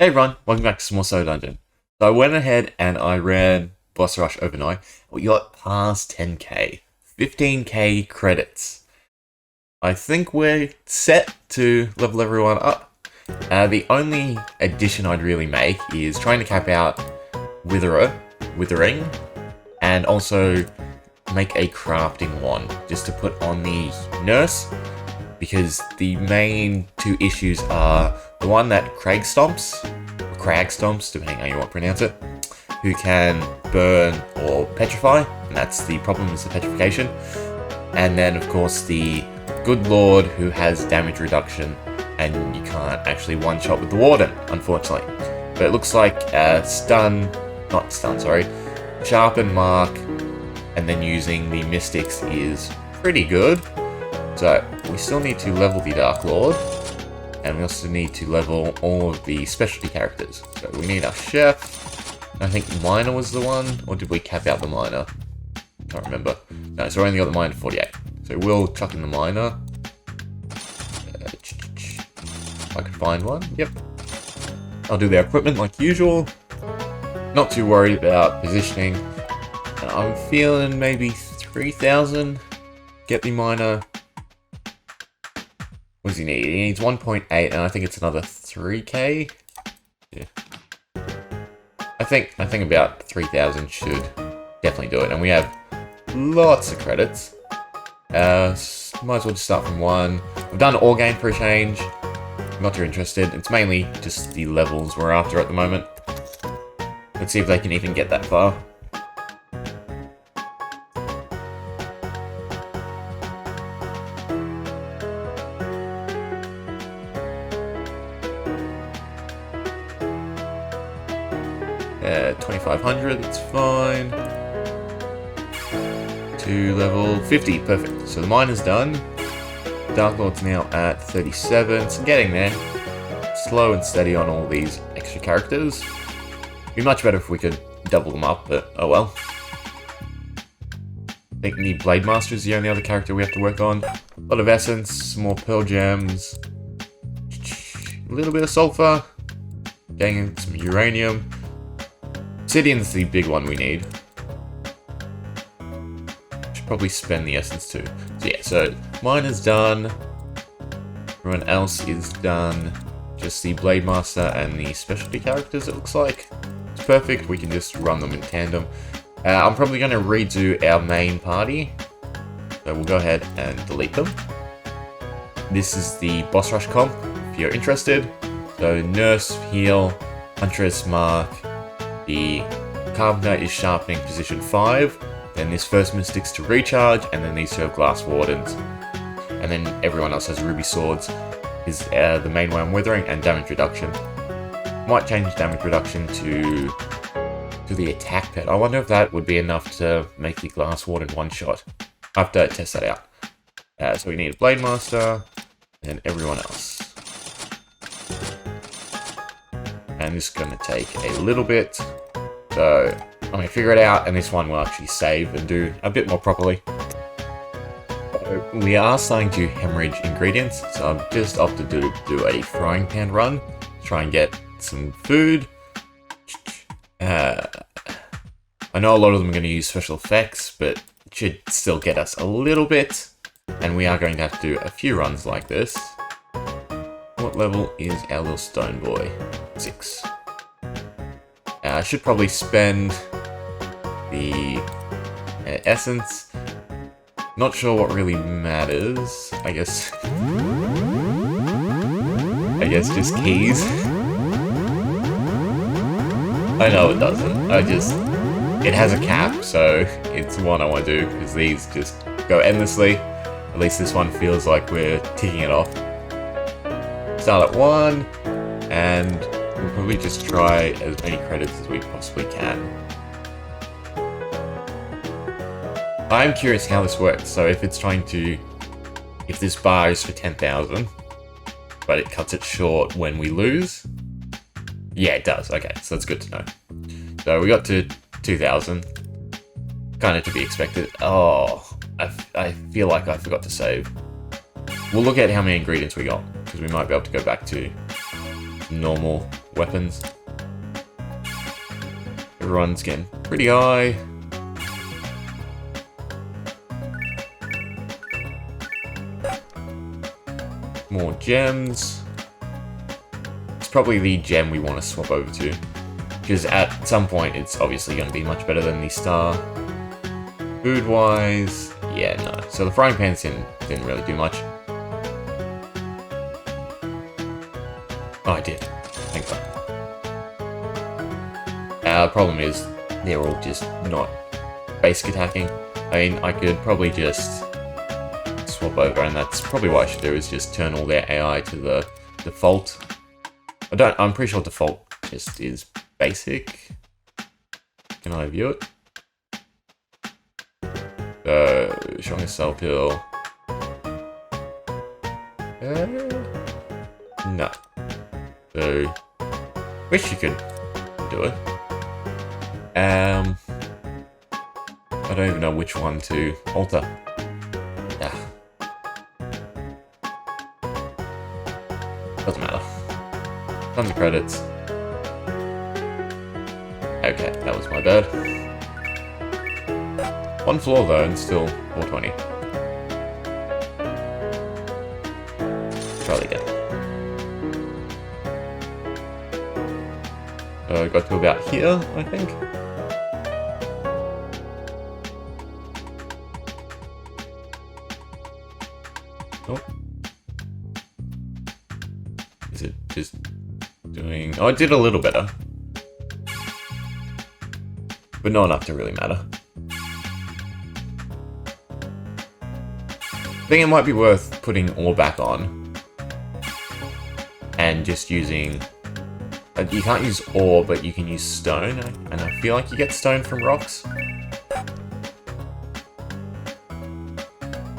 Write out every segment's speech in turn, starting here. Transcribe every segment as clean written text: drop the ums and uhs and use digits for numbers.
Hey everyone, welcome back to Small Soul Dungeon. So I went ahead and I ran Boss Rush overnight. We got past 10k, 15k credits. I think we're set to level everyone up. The only addition I'd really make is trying to cap out Withering, and also make a crafting wand just to put on the nurse, because the main two issues are the one that Crag stomps, depending how you want to pronounce it, who can burn or petrify, and that's the problem, is the petrification. And then of course the good lord, who has damage reduction, and you can't actually one-shot with the warden, unfortunately. But it looks like sharpen, mark, and then using the mystics is pretty good. So we still need to level the Dark Lord, and we also need to level all of the specialty characters. So we need our chef. I think Miner was the one, or did we cap out the Miner? Can't remember. No, so we only got the Miner 48. So we'll chuck in the Miner. If I could find one. Yep. I'll do their equipment like usual. Not too worried about positioning. I'm feeling maybe 3,000. Get the Miner. What does he need? He needs 1.8, and I think it's another 3k. Yeah. I think about 3,000 should definitely do it, and we have lots of credits. Might as well just start from 1. We've done all game for a change. Not too interested. It's mainly just the levels we're after at the moment. Let's see if they can even get that far. At 2,500, that's fine. To level 50, perfect. So the miner's done. Dark Lord's now at 37, so getting there. Slow and steady on all these extra characters. Be much better if we could double them up, but oh well. I think the Blade Master is the only other character we have to work on. A lot of essence, some more pearl gems, a little bit of sulfur, getting some uranium. Obsidian's the big one we need. Should probably spend the essence too. So yeah, so mine is done. Everyone else is done. Just the Blade Master and the specialty characters, it looks like. It's perfect, we can just run them in tandem. I'm probably going to redo our main party. So we'll go ahead and delete them. This is the Boss Rush comp, if you're interested. So Nurse, Heal, Huntress, Mark. The Carpenter is sharpening position 5, then this first Mystic's to recharge, and then these two have Glass Wardens. And then everyone else has Ruby Swords, is the main way I'm withering, and damage reduction. Might change damage reduction to the attack pet. I wonder if that would be enough to make the Glass Warden one-shot. I have to test that out. So we need a Blade Master, and everyone else. And this is going to take a little bit, so I'm going to figure it out, and this one will actually save and do a bit more properly. So we are starting to hemorrhage ingredients, so I've just opted to do a frying pan run, try and get some food. I know a lot of them are going to use special effects, but it should still get us a little bit, and we are going to have to do a few runs like this. What level is our little stone boy? 6. I should probably spend the essence. Not sure what really matters. I guess just keys. I know it doesn't. It has a cap, so it's one I want to do, because these just go endlessly. At least this one feels like we're ticking it off. Start at 1, and we'll probably just try as many credits as we possibly can. I'm curious how this works. So if this bar is for 10,000, but it cuts it short when we lose. Yeah, it does. Okay, so that's good to know. So we got to 2,000. Kind of to be expected. Oh, I feel like I forgot to save. We'll look at how many ingredients we got, because we might be able to go back to normal weapons. Everyone's getting pretty high. More gems. It's probably the gem we want to swap over to, because at some point it's obviously going to be much better than the star. Food-wise, yeah, no. So the frying pans didn't really do much. Oh, I did. Thank God. The problem is they're all just not basic attacking. I mean, I could probably just swap over, and that's probably what I should do, is just turn all their AI to the default. I'm pretty sure default just is basic. Can I view it? Showing self heal. No. So, wish you could do it. I don't even know which one to alter. Doesn't matter. Tons of credits. Okay, that was my bad. One floor though, and still 420. Try it again. Got to about here, I think. Oh. Is it just doing... Oh, it did a little better. But not enough to really matter. I think it might be worth putting ore back on. And just using... You can't use ore, but you can use stone. And I feel like you get stone from rocks.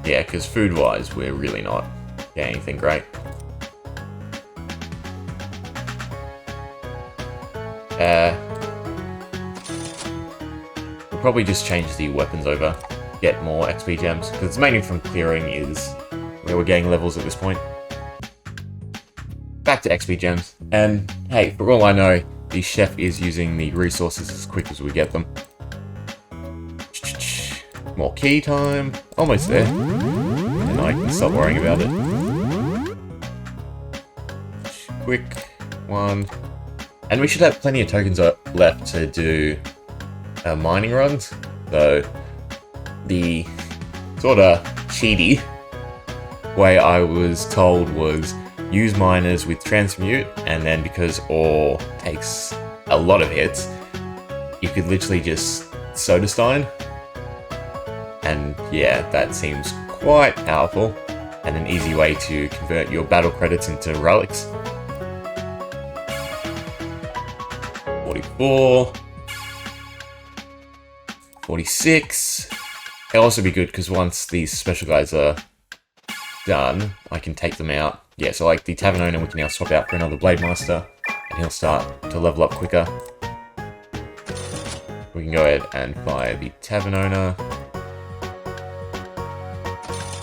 Yeah, because food-wise, we're really not getting anything great. We'll probably just change the weapons over, get more XP gems, because it's mainly from clearing is where we're getting levels at this point. Back to XP gems, and hey, for all I know, the chef is using the resources as quick as we get them. More key time, almost there, and I can stop worrying about it. Quick one. And we should have plenty of tokens left to do mining runs. So the sort of cheaty way I was told was use miners with transmute, and then because ore takes a lot of hits, you could literally just soda stein. And yeah, that seems quite powerful and an easy way to convert your battle credits into relics. 44, 46. It'll also be good because once these special guys are done, I can take them out. Yeah, so like the Tavern Owner, we can now swap out for another Blade Master, and he'll start to level up quicker. We can go ahead and fire the Tavern Owner.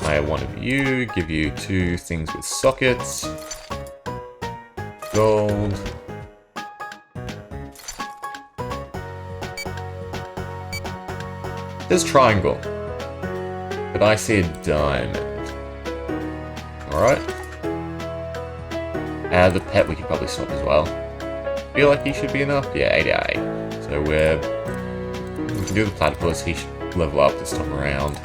Hire one of you, give you 2 things with sockets. Gold. There's triangle, but I see a diamond. Alright. The pet we could probably swap as well. Feel like he should be enough? Yeah, 8 out of 8. So we can do the platypus, he should level up this time around.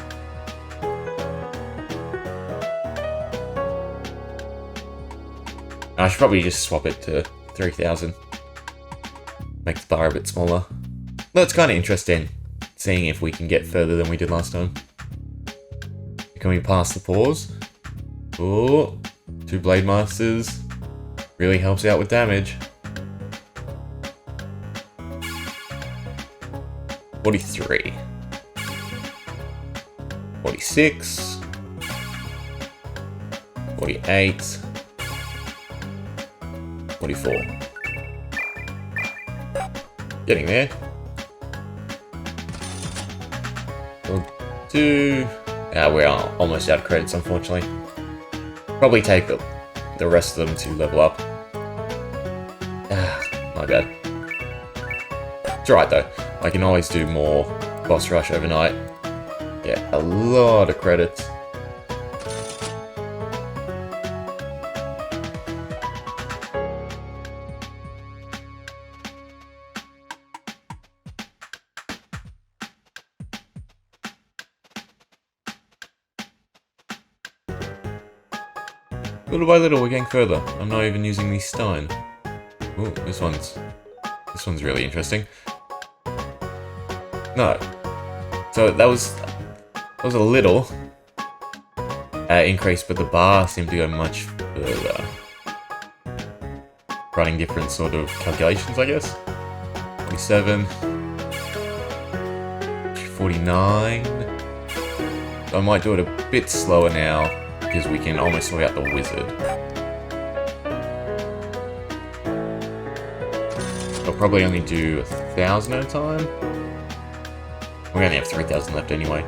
I should probably just swap it to 3000. Make the bar a bit smaller. That's kind of interesting, seeing if we can get further than we did last time. Can we pass the pause? Oh, 2 Blade Masters. Really helps out with damage. 43. 46. 48. 44. Getting there. 2. We're almost out of credits, unfortunately. Probably take the rest of them to level up. My bad. It's alright though. I can always do more boss rush overnight. Yeah, a lot of credits. Little by little, we're getting further. I'm not even using the stone. Ooh, this one's really interesting. No. So that was a little increase, but the bar seemed to go much further. Running different sort of calculations, I guess. 47. 49. So I might do it a bit slower now, because we can almost sort out the wizard. I'll probably only do 1,000 at a time. We only have 3,000 left anyway.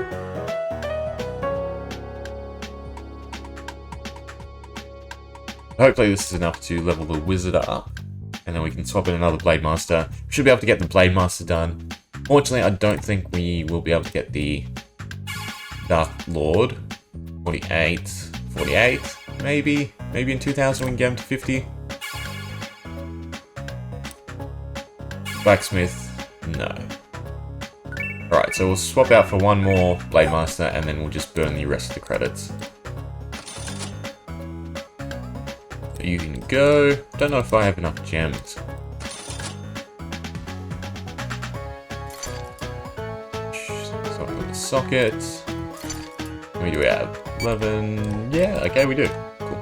Hopefully this is enough to level the wizard up, and then we can swap in another Blade Master. We should be able to get the Blade Master done. Fortunately, I don't think we will be able to get the Dark Lord. 48, 48, maybe in 2,000 we can get him to 50. Blacksmith, no. Alright, so we'll swap out for one more Blade Master and then we'll just burn the rest of the credits. So you can go. Don't know if I have enough gems. Swap in the socket. How many do we have? 11. Yeah, okay, we do. Cool.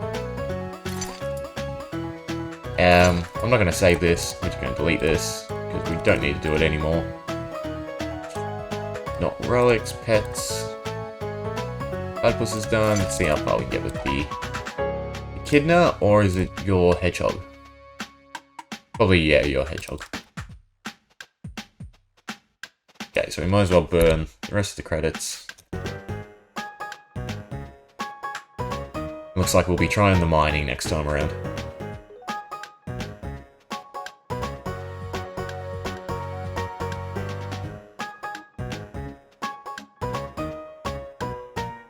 I'm not going to save this. We're just going to delete this because we don't need to do it anymore. Not relics, pets. Platypus is done. Let's see how far we can get with the echidna, or is it your hedgehog? Probably, yeah, your hedgehog. Okay, so we might as well burn the rest of the credits. Looks like we'll be trying the mining next time around.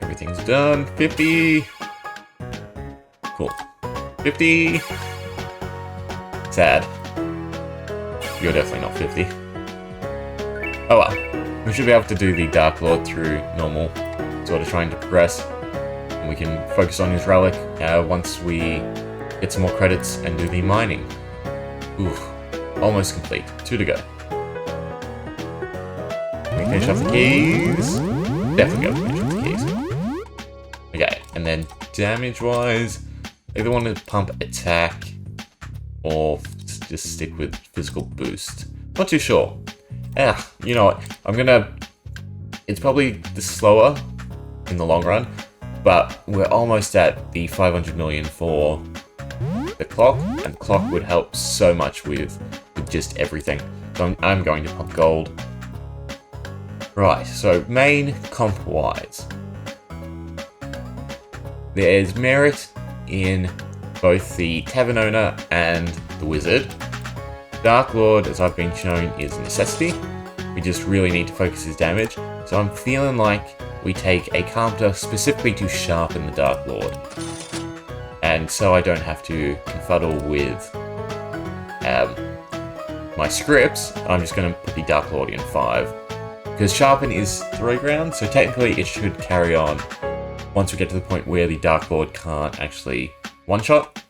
Everything's done. 50. Cool. 50. Sad. You're definitely not 50. Oh well. We should be able to do the Dark Lord through normal, sort of trying to progress. And we can focus on his relic once we get some more credits and do the mining. Oof. Almost complete. 2 to go. Can we finish off the keys? Definitely go finish off the keys. Okay, and then damage-wise, either want to pump attack or just stick with physical boost. Not too sure. You know what? It's probably the slower in the long run, but we're almost at the 500 million for the clock, and the clock would help so much with just everything. So I'm going to pump gold. Right, so main comp-wise. There's merit in both the Tavern Owner and the Wizard. Dark Lord, as I've been shown, is a necessity. We just really need to focus his damage. So I'm feeling like we take a Carpenter specifically to sharpen the Dark Lord. And so I don't have to confuddle with my scripts, I'm just going to put the Dark Lord in 5. Because sharpen is 3 rounds, so technically it should carry on once we get to the point where the Dark Lord can't actually one-shot.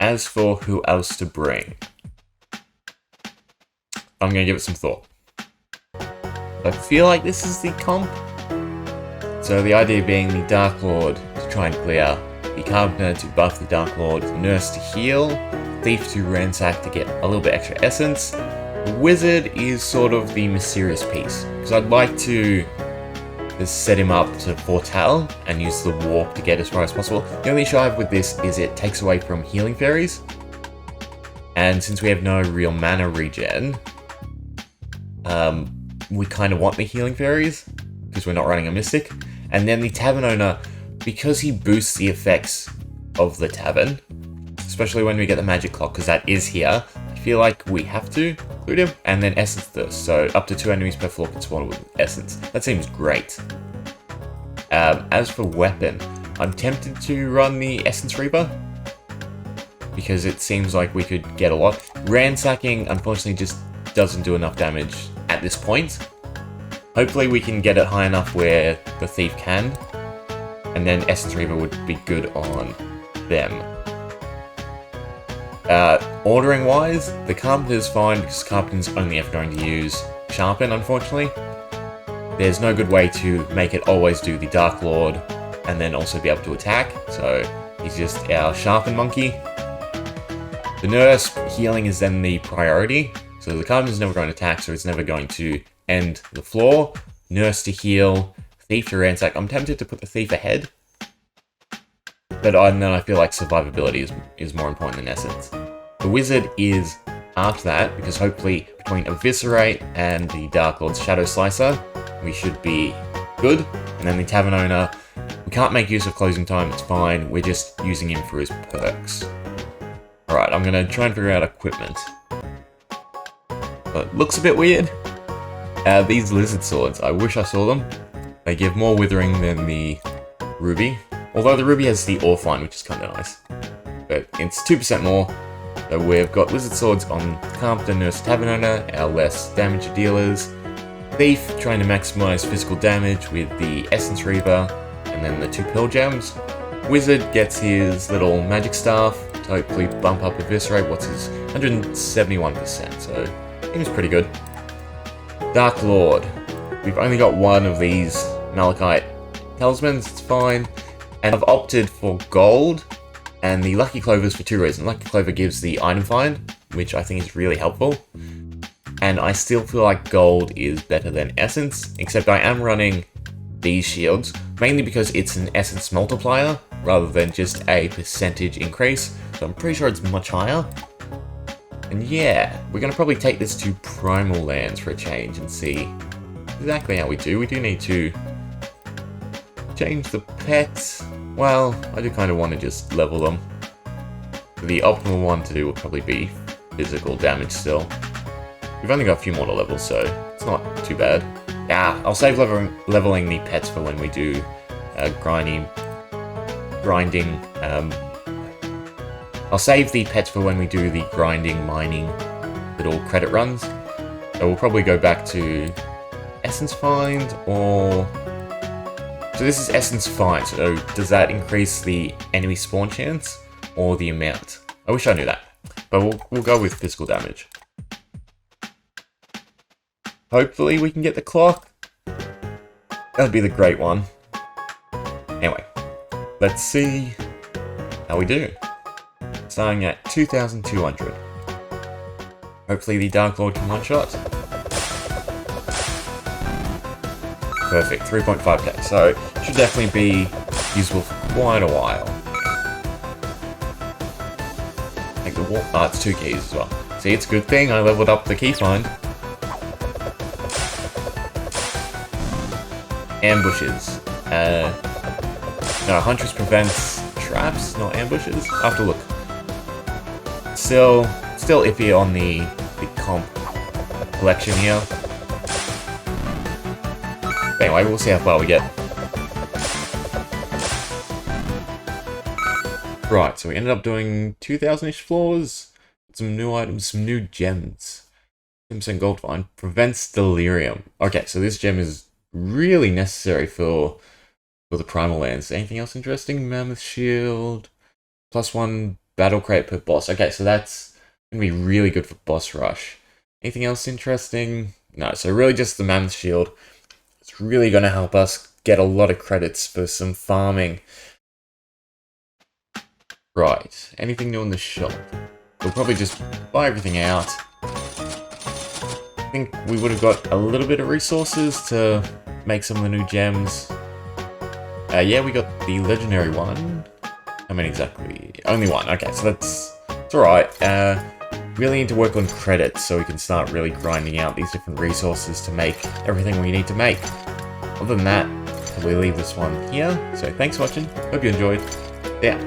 As for who else to bring, I'm going to give it some thought. I feel like this is the comp. So the idea being the Dark Lord to try and clear, the Carpenter to buff the Dark Lord, Nurse to heal, Thief to ransack to get a little bit extra essence. The Wizard is sort of the mysterious piece, because I'd like to just set him up to foretell and use the warp to get as far as possible. The only issue I have with this is it takes away from healing fairies, and since we have no real mana regen, we kind of want the healing fairies, because we're not running a Mystic. And then the Tavern Owner, because he boosts the effects of the tavern, especially when we get the magic clock, because that is here. I feel like we have to include him. And then Essence Thirst, so up to 2 enemies per floor can spawn with Essence. That seems great. As for weapon, I'm tempted to run the Essence Reaper, because it seems like we could get a lot. Ransacking, unfortunately, just doesn't do enough damage at this point. Hopefully we can get it high enough where the Thief can, and then Essence Reaper would be good on them. Ordering wise, the Carpenter's fine because Carpenter's only ever going to use Sharpen, unfortunately. There's no good way to make it always do the Dark Lord and then also be able to attack, so he's just our Sharpen monkey. The Nurse healing is then the priority, so the Carpenter's never going to attack, so it's never going to end the floor. Nurse to heal, Thief to ransack. I'm tempted to put the Thief ahead, but I feel like survivability is more important than Essence. The Wizard is after that, because hopefully between Eviscerate and the Dark Lord's Shadow Slicer, we should be good. And then the Tavern Owner, we can't make use of Closing Time, it's fine, we're just using him for his perks. Alright, I'm gonna try and figure out equipment. But looks a bit weird. These Lizard Swords, I wish I saw them. They give more withering than the Ruby. Although the Ruby has the Orphan, which is kind of nice. But it's 2% more. So we've got Lizard Swords on Carpenter, Nurse, Tavern Owner, our less damage dealers. Thief, trying to maximize physical damage with the Essence Reaper, and then the 2 Pearl Gems. Wizard gets his little magic staff to hopefully bump up Eviscerate. What's his? 171%, so seems pretty good. Dark Lord. We've only got one of these Malachite Talismans, it's fine. And I've opted for gold and the Lucky Clovers for 2 reasons. Lucky Clover gives the item find, which I think is really helpful. And I still feel like gold is better than Essence, except I am running these shields, mainly because it's an Essence multiplier, rather than just a percentage increase, so I'm pretty sure it's much higher. And yeah, we're going to probably take this to Primal Lands for a change and see exactly how we do. We do need to change the pets. Well, I do kind of want to just level them. The optimal one to do will probably be physical damage still. We've only got a few more to level, so it's not too bad. Yeah, I'll save leveling the pets for when we do grinding. I'll save the pets for when we do the grinding, mining, little credit runs. So we'll probably go back to Essence Find, or... So this is Essence Find, so does that increase the enemy spawn chance, or the amount? I wish I knew that, but we'll go with physical damage. Hopefully we can get the clock. That'd be the great one. Anyway, let's see how we do. Starting at 2,200. Hopefully the Dark Lord can one-shot. Perfect, 3.5k, so should definitely be usable for quite a while. Like the wall, it's 2 keys as well. See, it's a good thing I leveled up the key find. Ambushes. No, Huntress prevents traps, not ambushes. I have to look. Still iffy on the comp collection here. But anyway, we'll see how far we get. Right, so we ended up doing 2,000-ish floors. Some new items, some new gems. 10% gold find. Prevents delirium. Okay, so this gem is really necessary for the Primal Lands. Anything else interesting? Mammoth Shield. +1 battle crate per boss. Okay, so that's going to be really good for boss rush. Anything else interesting? No, so really just the Mammoth Shield. It's really going to help us get a lot of credits for some farming. Right, anything new in the shop? We'll probably just buy everything out. I think we would have got a little bit of resources to make some of the new gems. Yeah, we got the legendary one. How many exactly? Only one. Okay, so that's alright. Really need to work on credits so we can start really grinding out these different resources to make everything we need to make. Other than that, we leave this one here. So thanks for watching. Hope you enjoyed. Yeah.